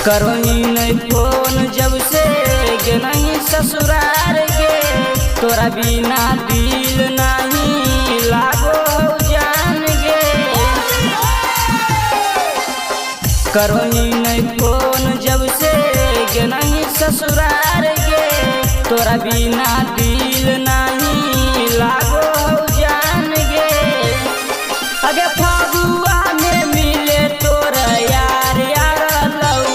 करो ही नहीं फोन जब से गे नहीं ससुरार गे, तोरा बिना दिल नहीं लागो जान गे। करो ही नहीं फोन जब से गे नहीं ससुरार गे, तोरा बिना दिल नहीं लागो जान गे। अगे फगुआ में मिले तोरा यार यार लऊ,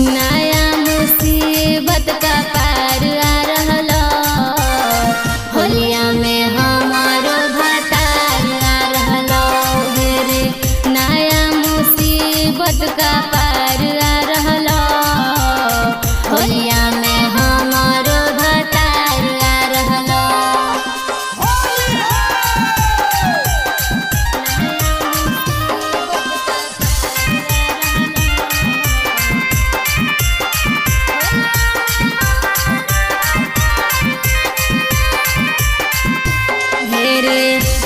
नया मुसीबत का पार आ रहलो, होलिया में हमारो भतार आ रहलो रे। नया मुसीबत का पार आ रहलो, होलिया में हमारो भतार आ रहलो।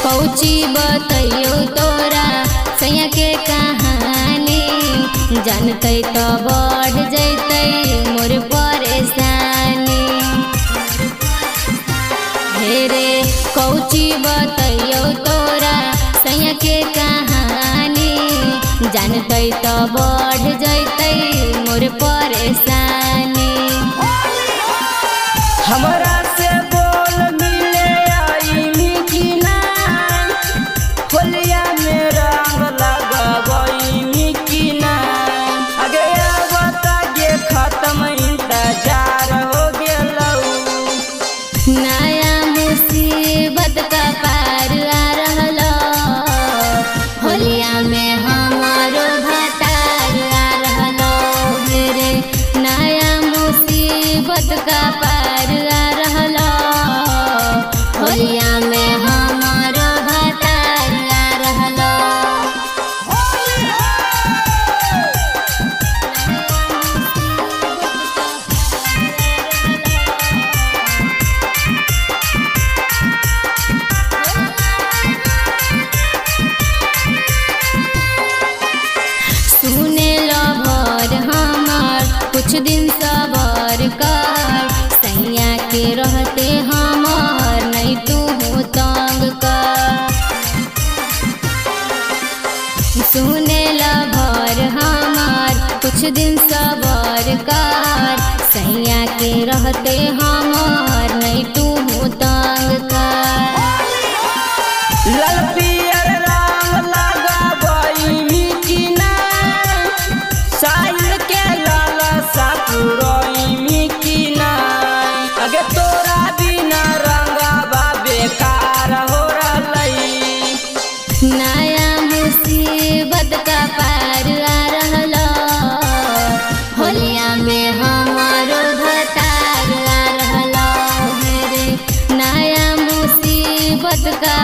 कौची बतैयो तोरा सैया के कहानी, जानते तो बढ़ जैते मोर परेशानी। हेरे कौची बतैयो तोरा सैया के कहानी, जानते तो बढ़ जैते मोर परेशानी। हमरा से बोल मिले आई कि ना, होलिया में रंग लगबई कि ना। अगे बता गे खत्म इंतजार हो गेलऊ, नया मुसीबत का पार आ रहलो, होलिया में हमारो भतार आ रहलो रे। नया मुसीबत का पार आ रहलो, होलिया में हमारो भतार आ रहलो। सुने लो भर हमार कुछ दिन सबर कर, सैया के रहते हमार नहीं तू तंग कर। सुने लो भर हमार कुछ दिन सबर कर, सैया के रहते हमार नहीं तू तंग कर। लाल पियर रंग लगबई कि ना, साइल के लाल साकुरई कि ना। अगे तोरा बिना रंगबा बेकार हो रहलई, नया मुसीबत का पार आ रहलो, होलिया में हमारो भतार आ रहलो रे। नया मुसीबत का